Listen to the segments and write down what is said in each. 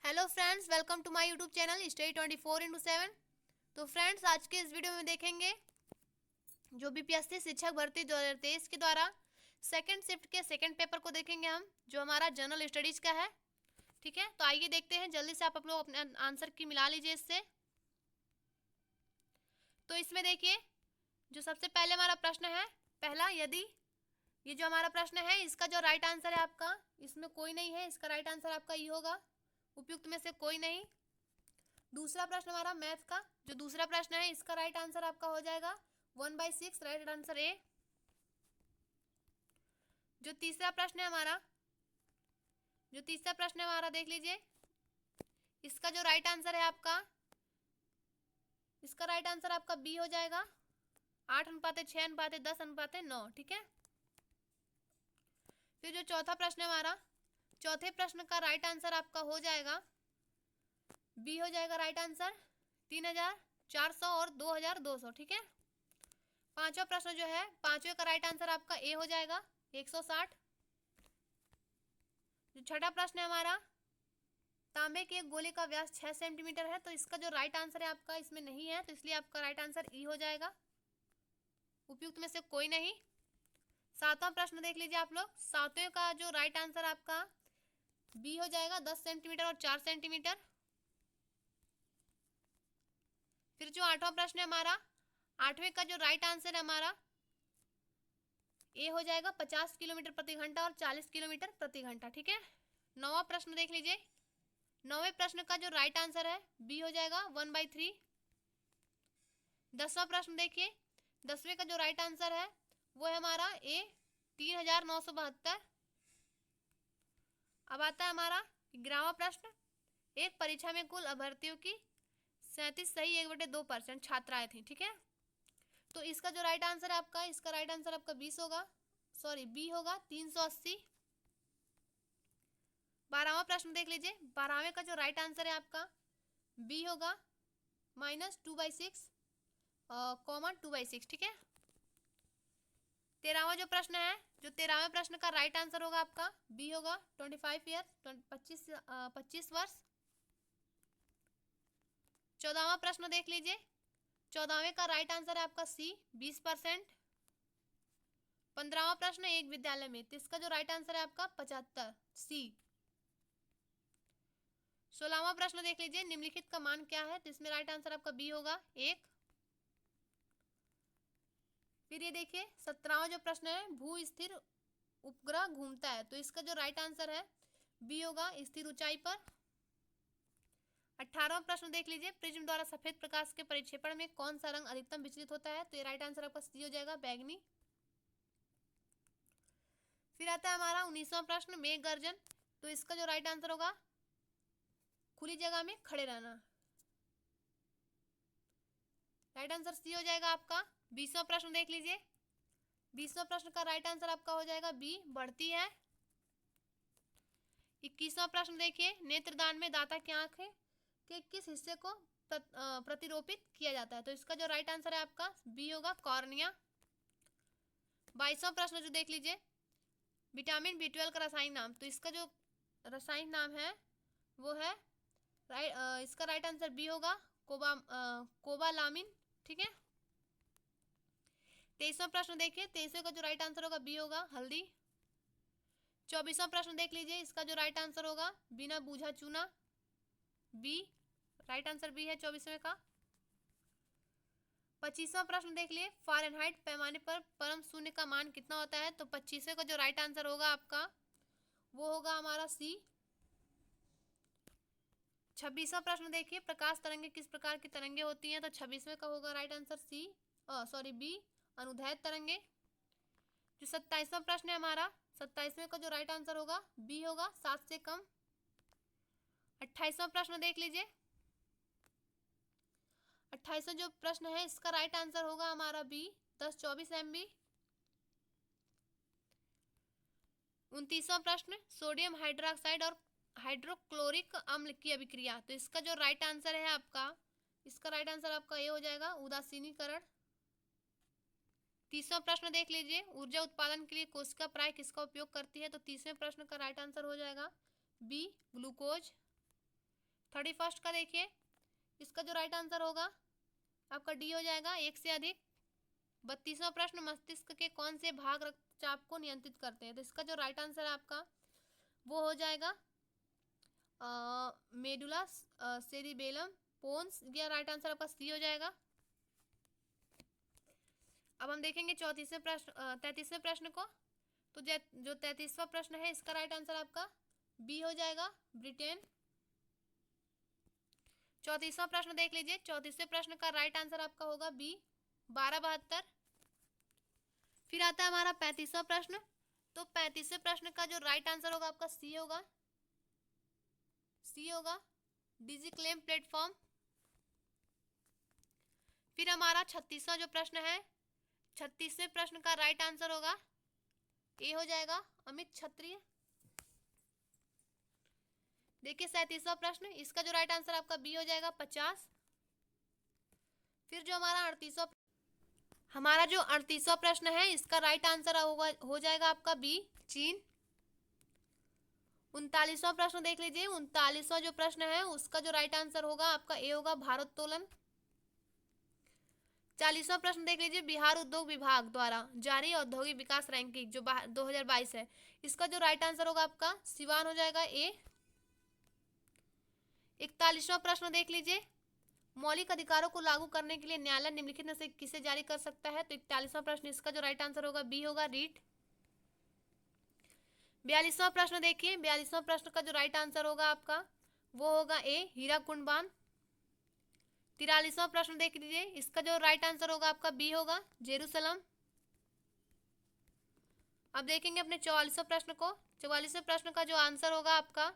Hello friends, welcome to my YouTube channel study 24x7। तो friends, आज के इस वीडियो में देखेंगे जो बीपीएससी शिक्षक भर्ती 2023 के द्वारा सेकंड शिफ्ट के सेकंड पेपर को देखेंगे हम, जो हमारा जनरल स्टडीज का है। ठीक है, तो आइए देखते हैं। जल्दी से आप लोग अपने आंसर की मिला लीजिए इससे। तो इसमें देखिए, जो सबसे पहले हमारा प्रश्न है पहला, यदि ये जो हमारा प्रश्न है इसका जो राइट आंसर है आपका, इसमें कोई नहीं है, इसका राइट आंसर आपका ये होगा, उपयुक्त में से कोई नहीं। दूसरा प्रश्न हमारा मैथ का, जो दूसरा प्रश्न है इसका राइट आंसर आपका हो जाएगा 1/6, राइट आंसर ए। जो तीसरा प्रश्न है हमारा, देख लीजिए, इसका जो राइट आंसर है आपका, इसका राइट आंसर आपका बी हो जाएगा, 8:6:10:9। ठीक है। फिर जो चौथा प्रश्न है हमारा, चौथे प्रश्न का राइट आंसर आपका हो जाएगा बी हो जाएगा, राइट आंसर 3400 और 2200। ठीक है। पांचवा प्रश्न जो है, पांचवे का राइट आंसर आपका ए हो जाएगा, 160। जो छठा प्रश्न है हमारा, तांबे के एक गोले का व्यास 6 सेंटीमीटर है, तो इसका जो राइट आंसर है आपका इसमें नहीं है, तो इसलिए आपका राइट आंसर ई हो जाएगा, उपयुक्त में से कोई नहीं। सातवां प्रश्न देख लीजिए आप लोग, सातवें का जो राइट आंसर आपका बी हो जाएगा, 10 सेंटीमीटर और 4 सेंटीमीटर। फिर जो आठवां प्रश्न है हमारा, आठवें का जो राइट आंसर है हमारा ए हो जाएगा, 50 किलोमीटर प्रति घंटा और 40 किलोमीटर प्रति घंटा। ठीक है। नौवां प्रश्न देख लीजिए, नौवें प्रश्न का जो राइट आंसर है बी हो जाएगा, 1/3। 10वां प्रश्न देखिए, 10वें का जो राइट आंसर है वो है हमारा ए, 3972। अब आता है हमारा 11वां प्रश्न, एक परीक्षा में कुल अभ्यर्थियों की 37 सही 1/2% छात्राएं थी। ठीक है। तो इसका जो राइट आंसर है आपका, इसका राइट आंसर आपका 20 होगा, सॉरी बी होगा, 380। 12वां प्रश्न देख लीजिए, 12वें का जो राइट आंसर है आपका बी होगा, -2/6, (2/6). ठीक है। 13वां जो प्रश्न है, जो 13वें प्रश्न का राइट आंसर होगा आपका बी होगा, 25 ईयर, 25 वर्ष। 14वां प्रश्न देख लीजिए, 14वें का राइट आंसर है आपका सी, 20%। 15वां प्रश्न, एक विद्यालय में, तो इसका जो राइट आंसर है आपका 75, सी। 16वां प्रश्न देख लीजिए, निम्नलिखित का मान क्या है, तो इसमें राइट आंसर आपका बी होगा, 1। फिर ये देखिए 17वां जो प्रश्न है, भू स्थिर उपग्रह घूमता है, तो इसका जो राइट आंसर है बी होगा, स्थिर ऊंचाई पर। 18वां प्रश्न देख लीजिए, प्रिज्म द्वारा सफेद प्रकाश के परिक्षेपण में कौन सा रंग अधिकतम विचलित होता है, तो ये राइट आंसर आपका सी हो जाएगा, बैगनी। फिर आता है हमारा 19वां प्रश्न, मेघ गर्जन, तो इसका जो राइट आंसर होगा खुली जगह में खड़े रहना, राइट आंसर सी हो जाएगा आपका। 20वां प्रश्न देख लीजिए, 20वां प्रश्न का राइट आंसर आपका हो जाएगा बी, बढ़ती है। 21वां प्रश्न देखिए, नेत्रदान में दाता की आंख के किस हिस्से को प्रतिरोपित किया जाता है, तो इसका जो राइट आंसर है आपका बी होगा, कॉर्निया। 22वां प्रश्न जो देख लीजिए, विटामिन B12 का रासायनिक नाम, तो इसका जो रासायनिक नाम है वो है इसका राइट आंसर बी होगा, कोबालामिन। ठीक है। 23वां प्रश्न देखिए, 23वें का जो राइट आंसर होगा बी होगा, हल्दी। 24वां प्रश्न देख लीजिए, इसका जो राइट आंसर होगा बिना बूझा चूना, बी, राइट आंसर बी है 24वें का। 25वां प्रश्न देख लिए, फ़ारेनहाइट पैमाने पर परम शून्य का मान कितना होता है, तो 25वें का जो राइट आंसर होगा आपका वो होगा हमारा सी। 26वां प्रश्न देखिए, प्रकाश तरंगे किस प्रकार की तरंगे होती हैं, तो 26वें का होगा right answer C, sorry B, अनुदैर्ध्य तरंगे। जो 27वां प्रश्न है हमारा, 27वें का जो राइट आंसर होगा बी होगा, 7 से कम। 28वां प्रश्न देख लीजिए, 28वां जो प्रश्न है इसका राइट आंसर होगा हमारा बी, 1024 MB। 29वां प्रश्न, सोडियम हाइड्रोक्साइड और हाइड्रोक्लोरिक अम्ल की अभिक्रिया, तो इसका जो राइट आंसर है आपका, इसका राइट आंसर आपका ये हो जाएगा, उदासीनीकरण। 30वां प्रश्न देख लीजिए, ऊर्जा उत्पादन के लिए कोशिका प्राय किसका उपयोग करती है, तो 30वें प्रश्न का राइट आंसर हो जाएगा बी, ग्लूकोज। 31 का देखिए, इसका जो राइट आंसर होगा आपका डी हो जाएगा, एक से अधिक। 32वां प्रश्न, मस्तिष्क के कौन से भाग रक्तचाप को नियंत्रित करते हैं? तो इसका जो राइट आंसर है आपका वो हो जाएगा मेडुला सेरिबेलम पोन्स, या राइट आंसर आपका सी हो जाएगा। अब हम देखेंगे 33वें प्रश्न को। तो जो 33वां प्रश्न है इसका राइट आंसर आपका बी हो जाएगा, ब्रिटेन। 34वां प्रश्न देख लीजिए, 34वें प्रश्न का राइट आंसर आपका होगा बी, 1272। फिर आता है हमारा 35वां प्रश्न। तो 35वें प्रश्न का जो राइट आंसर होगा आपका सी होगा, डिजी क्लेम प्लेटफॉर्म। फिर हमारा 36वां जो प्रश्न है, 36वें प्रश्न का राइट आंसर होगा ए हो जाएगा, अमित क्षत्रिय। देखिए 37वां प्रश्न, इसका जो राइट आंसर आपका बी हो जाएगा, 50। फिर जो हमारा जो 38वां प्रश्न है इसका राइट आंसर हो जाएगा आपका बी, चीन। 39वां प्रश्न देख लीजिए, 39वां जो प्रश्न है उसका जो राइट आंसर होगा आपका ए होगा, भारोत्तोलन। 40वां प्रश्न देख लीजिए, बिहार उद्योग विभाग द्वारा जारी औद्योगिक विकास रैंकिंग जो 2022 है, इसका जो राइट आंसर होगा आपका सिवान हो जाएगा, ए। 41वां प्रश्न देख लीजिए, मौलिक अधिकारों को लागू करने के लिए न्यायालय निम्नलिखित में से किसे जारी कर सकता है? तो 41वां प्रश्न, इसका जो राइट आंसर होगा बी होगा, रीट। 42वां प्रश्न देखिए, 42वां प्रश्न का जो राइट आंसर होगा आपका वो होगा ए, हीराकुंड बांध। 43वां प्रश्न देख लीजिए, इसका जो राइट आंसर होगा आपका बी होगा, जेरूसलम। अब देखेंगे अपने 44वें प्रश्न को। 44वें प्रश्न का जो आंसर होगा आपका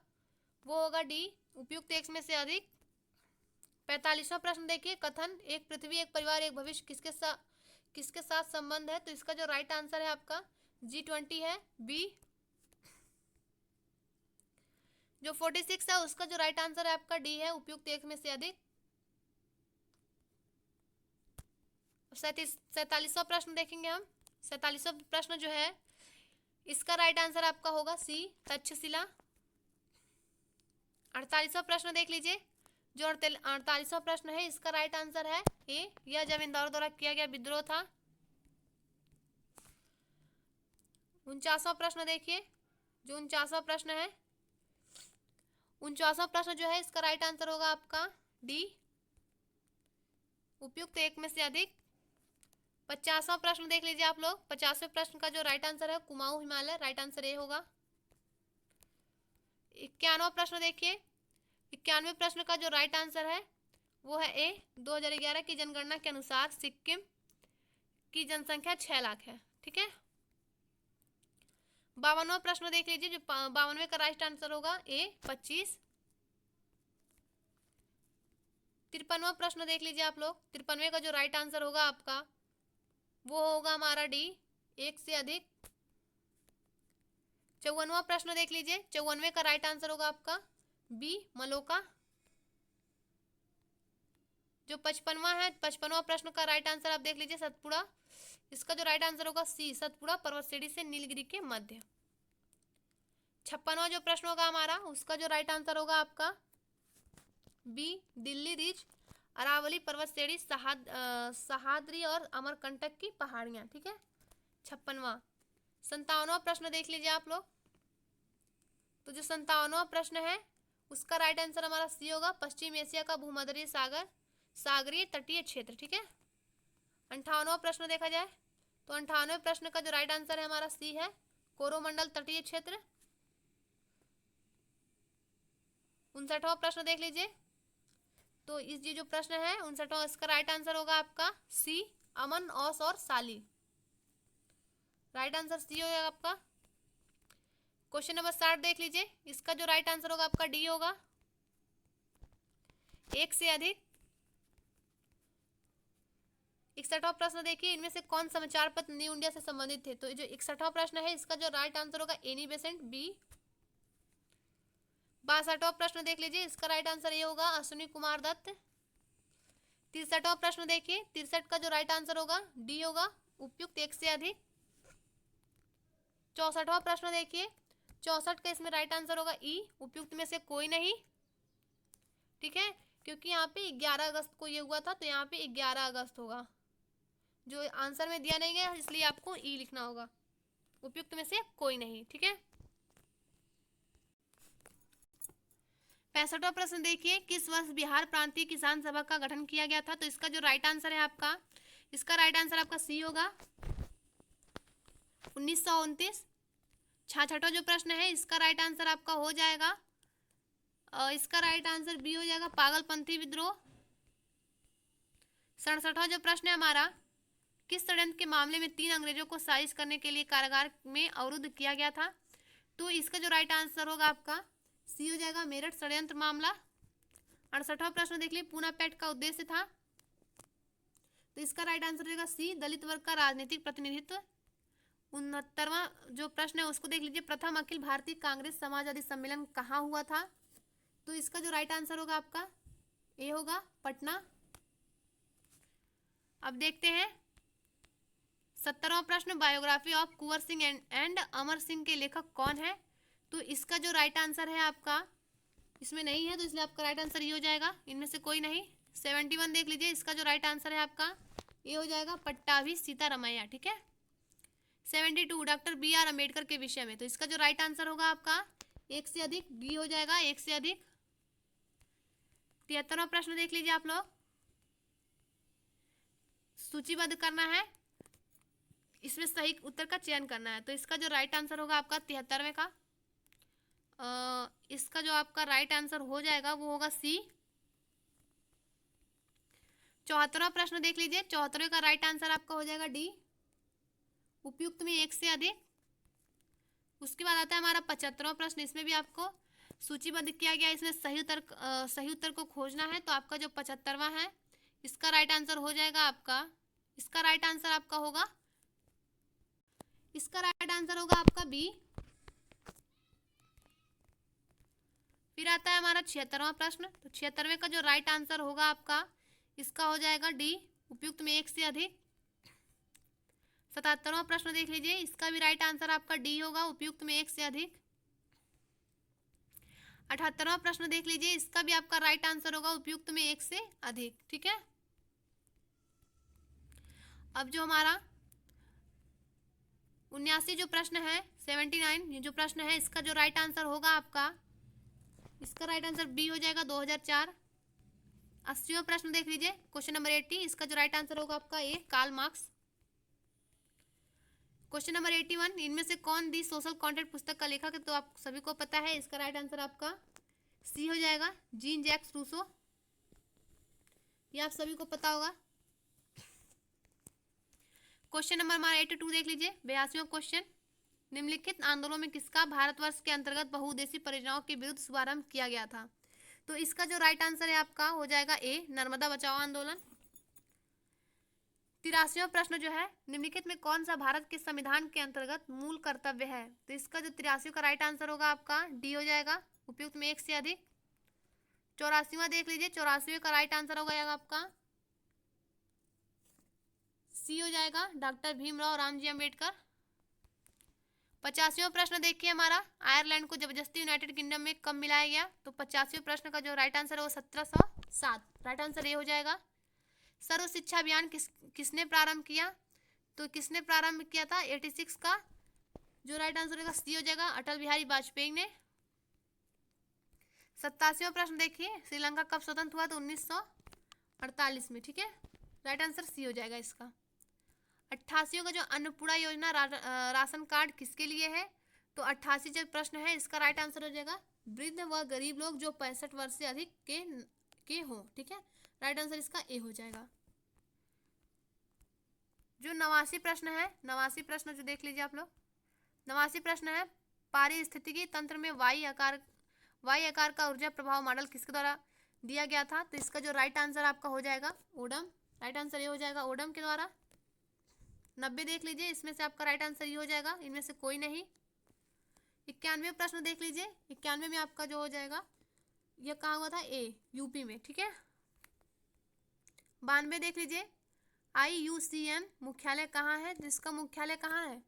वो होगा डी, उपयुक्त एक में से अधिक। 45वां प्रश्न देखिए, कथन एक पृथ्वी एक परिवार एक भविष्य किसके साथ संबंध है? तो इसका जो राइट आंसर है आपका G20 है, बी। जो 46 है उसका जो राइट आंसर है आपका डी है, उपयुक्त एक में से अधिक। 47वां प्रश्न देखेंगे हम। 47वां प्रश्न जो है इसका राइट आंसर आपका होगा सी, तक्षशिला। 48वां प्रश्न देख लीजिए, जो 48वां प्रश्न है इसका राइट आंसर है ए, यह जमींदारों द्वारा किया गया विद्रोह था। 49वां प्रश्न देखिए, जो 49वां प्रश्न है, 49वां प्रश्न जो है इसका राइट आंसर होगा आपका डी, उपयुक्त एक में से अधिक। 50वां प्रश्न देख लीजिए आप लोग, 50वें प्रश्न का जो राइट आंसर है Kumaon Himalaya, right answer A होगा। 51वां प्रश्न देखिए, 91वें प्रश्न का जो राइट आंसर है वो है ए, 2011 की जनगणना के अनुसार सिक्किम की जनसंख्या 6 लाख है, ठीक है। 52वां प्रश्न देख लीजिए, जो 52वें का राइट आंसर होगा ए, 25। 53वां प्रश्न देख लीजिए आप लोग, 53वें का जो राइट आंसर होगा आपका वो होगा हमारा डी, एक से अधिक। 54वां प्रश्न देख लीजिए, 54वें का राइट आंसर होगा आपका बी, मलोका। जो 55वां है, 55वां प्रश्न का राइट आंसर आप देख लीजिए, सतपुड़ा। इसका जो राइट आंसर होगा सी, सतपुड़ा पर्वत श्रेणी से नीलगिरी के मध्य। 56वां जो प्रश्न होगा हमारा उसका जो राइट आंसर होगा आपका बी, दिल्ली रिज, अरावली पर्वत श्रेणी, सहाद्री और अमरकंटक की पहाड़ियां, ठीक है। 56वां। 57वां प्रश्न देख लीजिए आप लोग। तो जो 57वां प्रश्न है उसका राइट आंसर हमारा सी होगा, पश्चिम एशिया का भूमध्यरीय सागर सागरीय तटीय क्षेत्र, ठीक है। 58वां प्रश्न देखा जाए तो 58वें प्रश्न का जो राइट आंसर है हमारा सी है, कोरोमंडल तटीय क्षेत्र। 59वां प्रश्न देख लीजिए, तो इस जो प्रश्न है 59वां, इसका राइट आंसर होगा आपका सी, अमन, औस और साली, राइट आंसर सी होगा आपका। क्वेश्चन नंबर 60 देख लीजिए, इसका जो राइट आंसर होगा आपका डी होगा, एक से अधिक। 61वां प्रश्न देखिए, इनमें से कौन समाचार पत्र न्यू इंडिया से संबंधित थे? तो जो 61वां प्रश्न है इसका जो राइट आंसर होगा एनी बेसेंट, बी। 62वां प्रश्न देख लीजिए, इसका राइट आंसर ये होगा अश्विनी कुमार दत्त। 63वां प्रश्न देखिए, 63 का जो राइट आंसर होगा डी होगा, उपयुक्त एक से अधिक। 64वां प्रश्न देखिए, 64 का इसमें राइट आंसर होगा ई, उपयुक्त में से कोई नहीं। ठीक है, क्योंकि यहाँ पे 11 अगस्त को ये हुआ था, तो यहाँ पे 11 अगस्त होगा। जो आंसर में दिया नहीं गया इसलिए आपको ई लिखना होगा, उपयुक्त में से कोई नहीं। ठीक है, 65वां प्रश्न देखिए, किस वर्ष बिहार प्रांतीय किसान सभा का गठन किया गया था? तो इसका जो राइट आंसर है आपका, इसका राइट आंसर आपका सी होगा, 1929। 66वां जो प्रश्न है इसका राइट आंसर आपका हो जाएगा, इसका राइट आंसर बी हो जाएगा, पागलपंथी विद्रोह। 67वां जो प्रश्न है हमारा, किस षड्यंत्र के मामले में 3 अंग्रेजों को साजिश करने के लिए कारागार में अवरुद्ध किया गया था? तो इसका जो राइट आंसर होगा आपका सी हो जाएगा, मेरठ षड्यंत्र मामला। 68वां प्रश्न देख लीजिए, पूना पैक्ट का उद्देश्य था, तो इसका राइट आंसर हो जाएगा सी, दलित वर्ग का राजनीतिक प्रतिनिधित्व। 69वां जो प्रश्न है उसको देख लीजिए, प्रथम अखिल भारतीय कांग्रेस समाजवादी सम्मेलन कहाँ हुआ था? तो इसका जो राइट आंसर होगा आपका ए होगा, पटना। अब देखते हैं 70वां प्रश्न, biography of Kunwar Singh and Amar Singh के लेखक कौन है? तो इसका जो राइट आंसर है आपका, इसमें नहीं है तो इसलिए आपका राइट आंसर ये हो जाएगा, इनमें से कोई नहीं। 71 देख लीजिए, इसका जो राइट आंसर है आपका ये हो जाएगा, पट्टाभी सीतारमैया। ठीक है, 72 डॉक्टर बी आर अम्बेडकर के विषय में, तो इसका जो राइट आंसर होगा आपका एक से अधिक, डी हो जाएगा, एक से अधिक। 73वां प्रश्न देख लीजिए आप लोग, सूचीबद्ध करना है, इसमें सही उत्तर का चयन करना है, तो इसका जो राइट आंसर होगा आपका 73वें का, इसका जो आपका राइट आंसर हो जाएगा वो होगा सी। 74वां प्रश्न देख लीजिए, 74वें का राइट आंसर आपका हो जाएगा डी, उपयुक्त में एक से अधिक। उसके बाद आता है हमारा 75वां प्रश्न, इसमें भी आपको सूचीबद्ध किया गया, इसमें सही उत्तर को खोजना है, तो आपका जो 75वां है इसका राइट आंसर हो जाएगा आपका, इसका राइट आंसर आपका होगा, इसका राइट आंसर होगा आपका बी। फिर आता है हमारा 76वां प्रश्न, तो 76वें का जो राइट आंसर होगा आपका इसका हो जाएगा डी, उपयुक्त में एक से अधिक। 77वां प्रश्न देख लीजिए, इसका भी राइट आंसर आपका डी होगा, उपयुक्त में एक से अधिक। 78वां प्रश्न देख लीजिए, इसका भी आपका राइट आंसर होगा, उपयुक्त में एक से अधिक। ठीक है, अब जो हमारा 79 जो प्रश्न है, 79 ये जो प्रश्न है इसका जो राइट आंसर होगा आपका, इसका राइट आंसर बी हो जाएगा, 2004। 80वां प्रश्न देख लीजिए, क्वेश्चन नंबर 80, इसका जो राइट आंसर होगा आपका ए, कार्ल मार्क्स। क्वेश्चन नंबर 81, इनमें से कौन दी सोशल कॉन्ट्रैक्ट पुस्तक का लेखक है? तो आप सभी को पता है, इसका राइट आंसर आपका सी हो जाएगा, जीन जैक्स रूसो, ये आप सभी को पता होगा। क्वेश्चन नंबर हमारा 82 देख लीजिए, 82वां क्वेश्चन, निम्नलिखित आंदोलनों में किसका भारतवर्ष के अंतर्गत बहुउद्देशीय परियोजनाओं के विरुद्ध शुभारंभ किया गया था? तो इसका जो राइट आंसर है आपका हो जाएगा ए, नर्मदा बचाओ आंदोलन। 83वां प्रश्न जो है, निम्नलिखित में कौन सा भारत के संविधान के अंतर्गत मूल कर्तव्य है? तो इसका जो 83 का राइट आंसर होगा आपका डी हो जाएगा, उपयुक्त में एक से अधिक। 84वां देख लीजिए, 84वें का राइट आंसर होगा आपका सी हो जाएगा, डॉक्टर भीमराव रामजी अम्बेडकर। 85वां प्रश्न देखिए हमारा, आयरलैंड को जबरदस्ती यूनाइटेड किंगडम में कब मिलाया गया? तो 85वें प्रश्न का जो राइट आंसर है वो 1707, राइट आंसर ये हो जाएगा। सर्व शिक्षा अभियान किसने प्रारंभ किया? तो किसने प्रारंभ किया था? 86 का जो राइट आंसर होगा सी हो जाएगा, अटल बिहारी वाजपेयी ने। 87वां प्रश्न देखिए, श्रीलंका कब स्वतंत्र हुआ? तो 1948 में। ठीक है, राइट आंसर सी हो जाएगा इसका। 88 का जो अन्नपूर्णा योजना राशन कार्ड किसके लिए है? तो 88 जो प्रश्न है इसका राइट आंसर हो जाएगा वृद्ध व गरीब लोग जो 65 वर्ष से अधिक के हो। ठीक है, राइट आंसर इसका ए हो जाएगा। जो 89 प्रश्न है, 89 प्रश्न जो देख लीजिए आप लोग, 89 प्रश्न है, पारिस्थितिकी तंत्र में वाई आकार का ऊर्जा प्रभाव मॉडल किसके द्वारा दिया गया था? तो इसका जो राइट आंसर आपका हो जाएगा ओडम, राइट आंसर ये हो जाएगा ओडम के द्वारा। 90 देख लीजिए, इसमें से आपका राइट आंसर ये हो जाएगा, इनमें से कोई नहीं। 91 प्रश्न देख लीजिए, 91 में आपका जो हो जाएगा ये कहाँ हुआ था? ए, यूपी में। ठीक है, 92 देख लीजिए, IUCN मुख्यालय कहाँ है? जिसका मुख्यालय कहाँ है?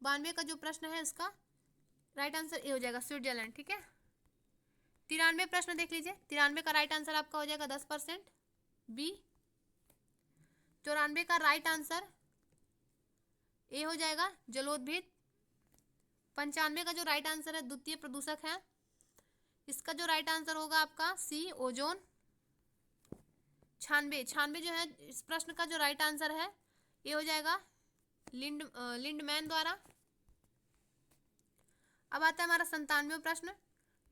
92 का जो प्रश्न है इसका राइट आंसर ए हो जाएगा, स्विट्जरलैंड। ठीक है, 93 प्रश्न देख लीजिए। 93 का राइट आंसर आपका हो जाएगा 10% बी। 94 का राइट आंसर ए हो जाएगा जलोदभित। 95 का जो राइट आंसर है द्वितीय प्रदूषक है, इसका जो राइट आंसर होगा आपका सी ओजोन। 96 जो है इस प्रश्न का जो राइट आंसर है ये हो जाएगा लिंडमैन द्वारा। अब आता है हमारा 97वां प्रश्न।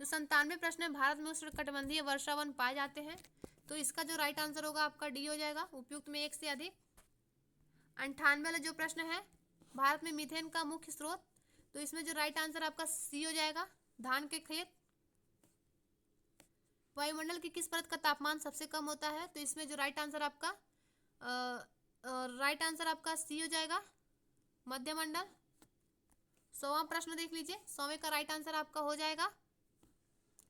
जो 97 प्रश्न है, भारत में उष्णकटिबंधीय वर्षावन पाए जाते हैं, तो इसका जो राइट आंसर होगा आपका डी हो जाएगा, उपयुक्त में एक से अधिक। 98 वाला जो प्रश्न है, भारत में मीथेन का मुख्य स्रोत, तो इसमें जो राइट आंसर आपका सी हो जाएगा, धान के खेत। वायुमंडल की किस परत का तापमान सबसे कम होता है, तो इसमें जो राइट आंसर आपका सी हो जाएगा, मध्यमंडल। 100वां प्रश्न देख लीजिए। 100वें का राइट आंसर आपका हो जाएगा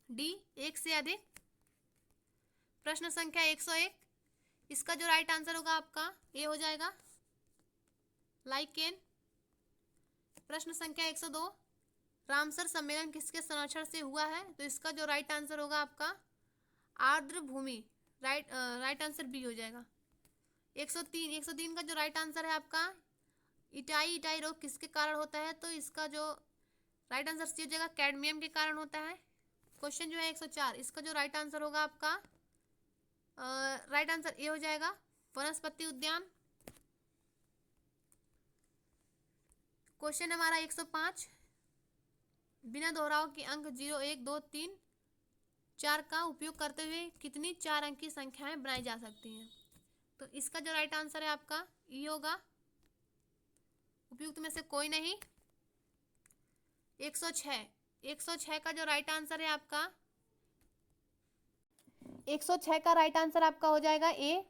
डी, एक से अधिक। प्रश्न संख्या 101, इसका जो राइट आंसर होगा आपका ए हो जाएगा, लाइकेन। प्रश्न संख्या 102, रामसर सम्मेलन किसके संरक्षण से हुआ है, तो इसका जो राइट आंसर होगा आपका आर्द्र भूमि, राइट आंसर बी हो जाएगा। 103 का जो राइट आंसर है आपका इटाई रोग किसके कारण होता है, तो इसका जो राइट आंसर सी हो जाएगा, कैडमियम के कारण होता है। क्वेश्चन जो है 104, इसका जो राइट आंसर होगा आपका राइट आंसर ए हो जाएगा, वनस्पति उद्यान। क्वेश्चन हमारा 105, बिना दोहराव के अंक 0, 1, 2, 3, 4 का उपयोग करते हुए कितनी 4 अंक की संख्याएं बनाई जा सकती हैं, तो इसका जो राइट आंसर है आपका ई होगा, उपयुक्त में से कोई नहीं। 106 का जो राइट आंसर है आपका 106 का राइट आंसर आपका हो जाएगा ए।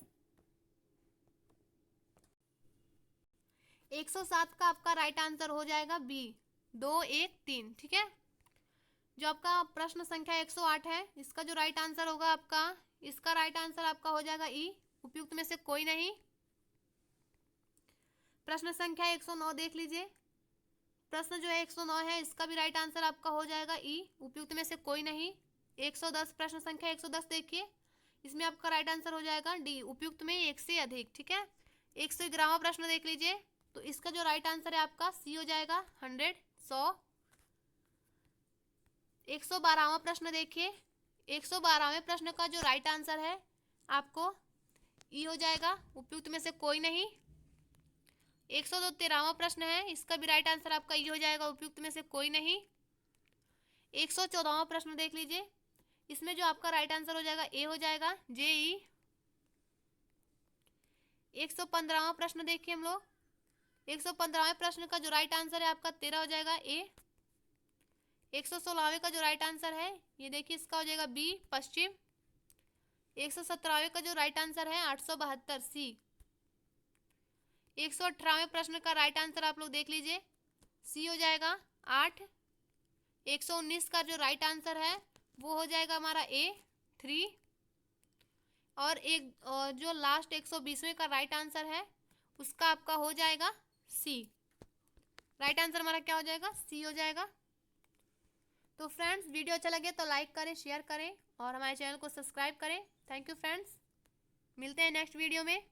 107 का आपका राइट आंसर हो जाएगा बी, 2, 1, 3। ठीक है। जो आपका प्रश्न संख्या 108 है, इसका जो राइट आंसर होगा आपका, इसका राइट आंसर आपका हो जाएगा ई, उपयुक्त में से कोई नहीं। प्रश्न संख्या 109 देख लीजिए। प्रश्न जो है 109 है, इसका भी राइट आंसर आपका हो जाएगा ई, उपयुक्त में से कोई नहीं। 110, प्रश्न संख्या 110 देखिए, इसमें आपका राइट आंसर हो जाएगा डी, उपयुक्त में एक से अधिक। ठीक है। 111वां प्रश्न देख लीजिए, तो इसका जो राइट आंसर है आपका सी हो जाएगा, 100, 100। 112वां प्रश्न देखिए। 112वें प्रश्न का जो राइट आंसर है आपको ई हो जाएगा, उपयुक्त में से कोई नहीं। 113वां प्रश्न है, इसका भी राइट आंसर आपका ई हो जाएगा, उपयुक्त में से कोई नहीं। 114वां प्रश्न देख लीजिए, इसमें जो आपका राइट आंसर हो जाएगा ए हो जाएगा, जे ई। 115वां प्रश्न देखिए हम लोग। 115वें प्रश्न का जो राइट आंसर है आपका 13 हो जाएगा ए। 116वें का जो राइट आंसर है ये देखिए, इसका हो जाएगा बी, पश्चिम। 117वें का जो राइट आंसर है 872 सी। 118वें प्रश्न का राइट आंसर आप लोग देख लीजिए, सी हो जाएगा 8। 119 का जो राइट आंसर है वो हो जाएगा हमारा ए, 3। और जो लास्ट 120वें का राइट आंसर है उसका आपका हो जाएगा सी। राइट आंसर हमारा क्या हो जाएगा, सी हो जाएगा। तो फ्रेंड्स, वीडियो अच्छा लगे तो लाइक करें, शेयर करें और हमारे चैनल को सब्सक्राइब करें। थैंक यू फ्रेंड्स, मिलते हैं नेक्स्ट वीडियो में।